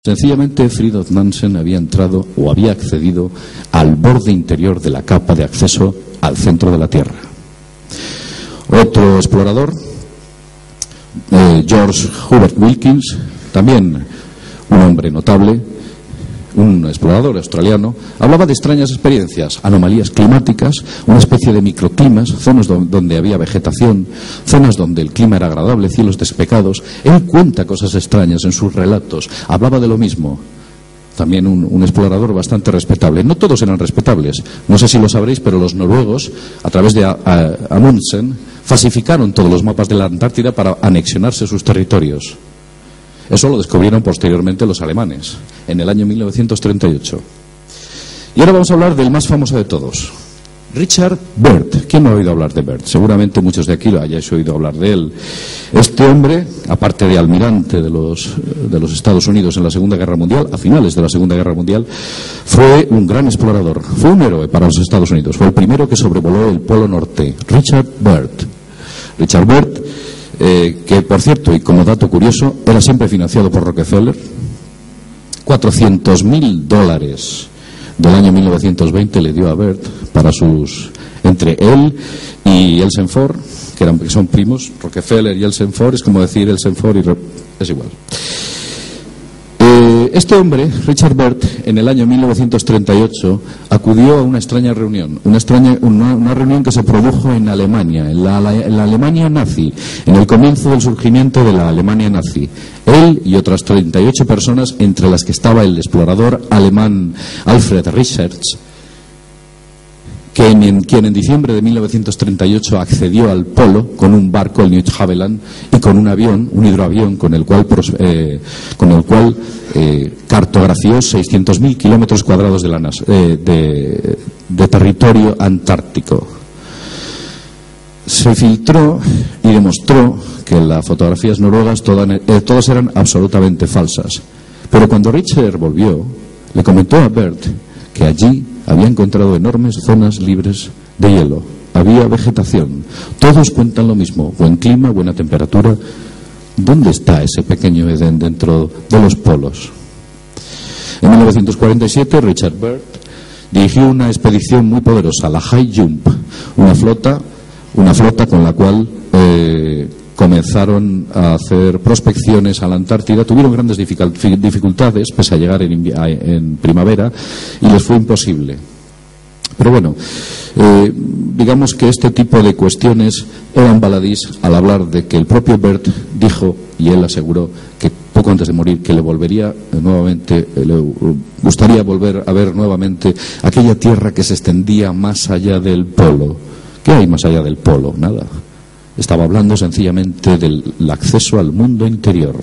Sencillamente, Fridtjof Nansen había entrado o había accedido al borde interior de la capa de acceso al centro de la Tierra. Otro explorador, George Hubert Wilkins, también un hombre notable, un explorador australiano, hablaba de extrañas experiencias, anomalías climáticas, una especie de microclimas, zonas donde había vegetación, zonas donde el clima era agradable, cielos despejados. Él cuenta cosas extrañas en sus relatos, hablaba de lo mismo. También un explorador bastante respetable. No todos eran respetables, no sé si lo sabréis, pero los noruegos, a través de Amundsen, falsificaron todos los mapas de la Antártida para anexionarse sus territorios. Eso lo descubrieron posteriormente los alemanes, en el año 1938. Y ahora vamos a hablar del más famoso de todos, Richard Byrd. ¿Quién no ha oído hablar de Byrd? Seguramente muchos de aquí lo hayáis oído hablar de él. Este hombre, aparte de almirante de los Estados Unidos en la Segunda Guerra Mundial, a finales de la Segunda Guerra Mundial, fue un gran explorador, fue un héroe para los Estados Unidos, fue el primero que sobrevoló el Polo Norte, Richard Byrd. Richard Byrd, que por cierto, y como dato curioso, era siempre financiado por Rockefeller. $400.000 del año 1920 le dio a Byrd para entre él y Elsenford, que son primos. Rockefeller y Elsenford es como decir Elsenford y es igual. Este hombre, Richard Byrd, en el año 1938 acudió a una extraña reunión, una reunión que se produjo en Alemania, en la Alemania nazi, en el comienzo del surgimiento de la Alemania nazi. Él y otras 38 personas, entre las que estaba el explorador alemán Alfred Richards, quien en diciembre de 1938 accedió al polo con un barco, el Neutraveland, y con un avión, un hidroavión, con el cual cartografió 600.000 kilómetros cuadrados de territorio antártico. Se filtró y demostró que las fotografías noruegas todas eran absolutamente falsas. Pero cuando Richard volvió, le comentó a Byrd que allí había encontrado enormes zonas libres de hielo. Había vegetación. Todos cuentan lo mismo. Buen clima, buena temperatura. ¿Dónde está ese pequeño Edén dentro de los polos? En 1947, Richard Byrd dirigió una expedición muy poderosa, la High Jump, una flota con la cual comenzaron a hacer prospecciones a la Antártida. Tuvieron grandes dificultades, pese a llegar en primavera, y les fue imposible. Pero bueno, digamos que este tipo de cuestiones eran baladís al hablar de que el propio Byrd dijo, y él aseguró, que poco antes de morir, que le gustaría volver a ver nuevamente aquella tierra que se extendía más allá del polo. ¿Qué hay más allá del polo? Nada. Estaba hablando sencillamente del acceso al mundo interior.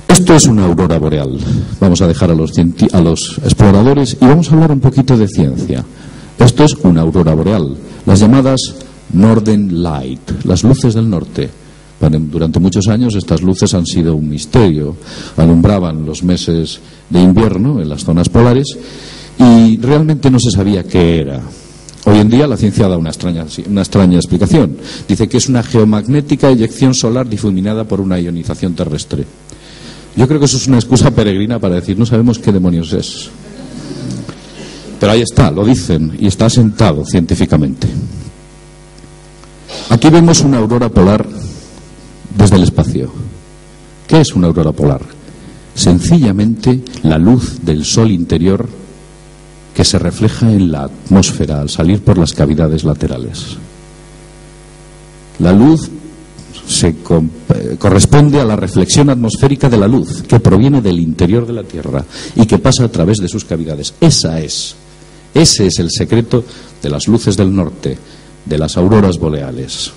Esto es una aurora boreal. Vamos a dejar a los exploradores y vamos a hablar un poquito de ciencia. Esto es una aurora boreal, las llamadas Northern Light, las luces del norte. Durante muchos años estas luces han sido un misterio. Alumbraban los meses de invierno en las zonas polares y realmente no se sabía qué era. Hoy en día la ciencia da una extraña explicación. Dice que es una geomagnética eyección solar difuminada por una ionización terrestre. Yo creo que eso es una excusa peregrina para decir no sabemos qué demonios es. Pero ahí está, lo dicen y está asentado científicamente. Aquí vemos una aurora polar desde el espacio. ¿Qué es una aurora polar? Sencillamente la luz del sol interior que se refleja en la atmósfera al salir por las cavidades laterales. La luz corresponde a la reflexión atmosférica de la luz que proviene del interior de la Tierra y que pasa a través de sus cavidades. Ese es el secreto de las luces del norte, de las auroras boreales.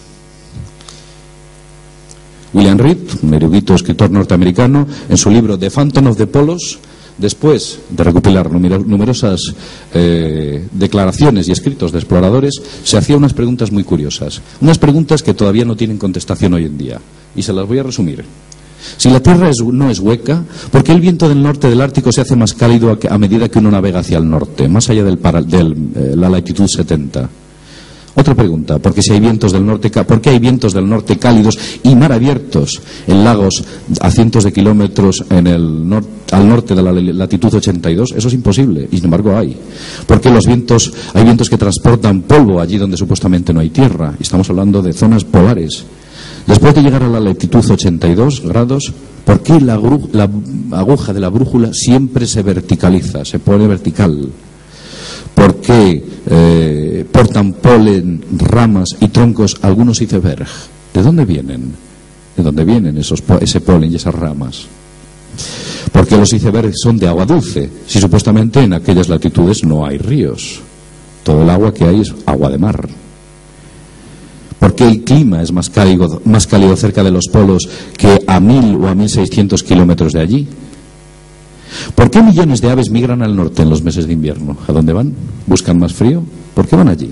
William Reed, un erudito escritor norteamericano, en su libro The Phantom of the Polos, después de recopilar numerosas declaraciones y escritos de exploradores, se hacía unas preguntas muy curiosas, unas preguntas que todavía no tienen contestación hoy en día, y se las voy a resumir. Si la Tierra no es hueca, ¿por qué el viento del norte del Ártico se hace más cálido a medida que uno navega hacia el norte, más allá de la latitud 70? Otra pregunta, ¿por qué hay vientos del norte cálidos y mar abiertos en lagos a cientos de kilómetros al norte de la latitud 82? Eso es imposible, y sin embargo hay. ¿Por qué hay vientos que transportan polvo allí donde supuestamente no hay tierra? Y estamos hablando de zonas polares. Después de llegar a la latitud 82 grados, ¿por qué la aguja de la brújula siempre se verticaliza, se pone vertical? ¿Por qué portan polen, ramas y troncos algunos iceberg? ¿De dónde vienen? ¿De dónde vienen ese polen y esas ramas? ¿Por qué los icebergs son de agua dulce? Si supuestamente en aquellas latitudes no hay ríos. Todo el agua que hay es agua de mar. ¿Por qué el clima es más cálido cerca de los polos que a 1000 o a 1600 kilómetros de allí? ¿Por qué millones de aves migran al norte en los meses de invierno? ¿A dónde van? ¿Buscan más frío? ¿Por qué van allí?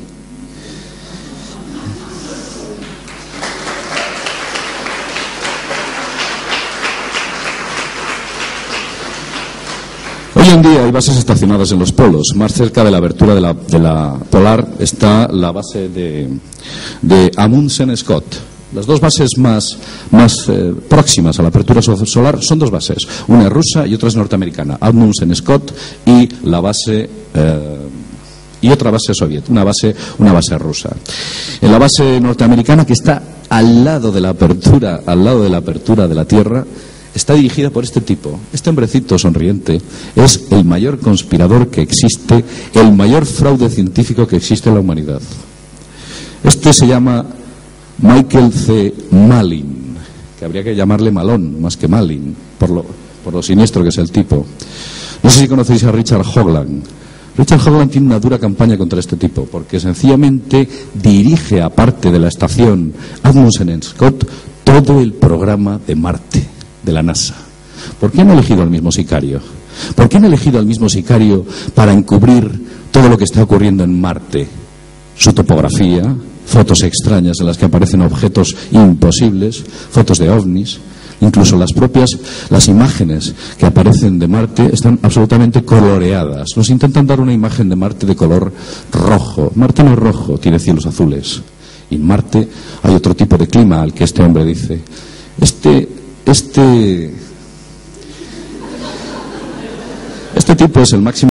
Hoy en día hay bases estacionadas en los polos. Más cerca de la abertura de la polar está la base de Amundsen Scott. Las dos bases más próximas a la apertura solar son dos bases. Una es rusa y otra es norteamericana. Amundsen Scott y la base y otra base soviética, una base rusa. En la base norteamericana, que está al lado de la apertura de la Tierra, está dirigida por este tipo. Este hombrecito sonriente es el mayor conspirador que existe, el mayor fraude científico que existe en la humanidad. Este se llama Michael C. Malin, que habría que llamarle Malón más que Malin, por lo siniestro que es el tipo. No sé si conocéis a Richard Hoagland. Richard Hoagland tiene una dura campaña contra este tipo, porque sencillamente dirige, aparte de la estación Amundsen Scott, todo el programa de Marte de la NASA. ¿Por qué han elegido al mismo sicario? ¿Por qué han elegido al mismo sicario para encubrir todo lo que está ocurriendo en Marte? Su topografía, fotos extrañas en las que aparecen objetos imposibles, fotos de ovnis, incluso las imágenes que aparecen de Marte están absolutamente coloreadas. Nos intentan dar una imagen de Marte de color rojo. Marte no es rojo, tiene cielos azules. Y en Marte hay otro tipo de clima al que este hombre dice: Este tipo es el máximo